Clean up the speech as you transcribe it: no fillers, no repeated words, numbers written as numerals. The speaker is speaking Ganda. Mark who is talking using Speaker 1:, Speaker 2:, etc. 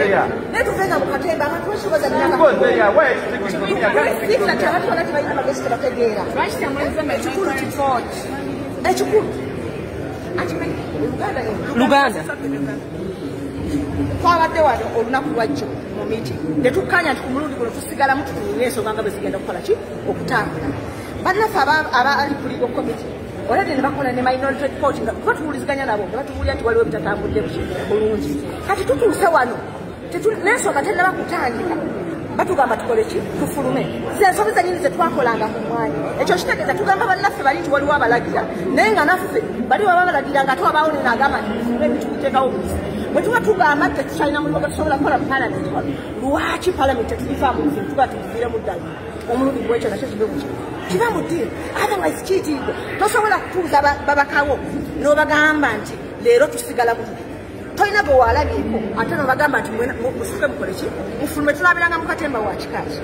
Speaker 1: there.
Speaker 2: Let us say Mukatemba, I'm not sure that I'm
Speaker 1: Go there. Where is the
Speaker 2: Luganda. Twabadde wano olunaku lwajjo mu meeting ne tukkanya nti ku mulundi guno tusigala mutu n'ensonga nga zigenda kukola ki okutambula bannaffe ali ku legal committee olabye ne bakola ne minority report nga batuwuliziganya nabo nga batubuulira nti waliwo bitatambudde bulungi kati tutuuse wano n'ensonga tennaba kutandika batugamba tukole ki tufulume z'ensobi zennyini ze twakolanga mu mwanya ekyo kitegeeza tugamba bannaffe bali nti waliwo abalagira naye nga naffe bali baba balagira nga twabaawo ne nagamba nti tufulume ebintu biteekawo obulisi bwe tuba tugamba nti tetutalina mulimu gwe tusobola kukola mu palamenti wano lwaki palamenti tetulivaamu nti tuba tuviiremu ddala omulundi gwekyo nakyo kibe muki kiba mu ddiiro otherwise kiitiibwe tosobola kutuuza babakawo n'obagamba nti leero tusigala mutu tolina bwe walabyeko ate n'obagamba nti musuke mukole ki mufulume tulabiranga Mukatemba wa kika ki.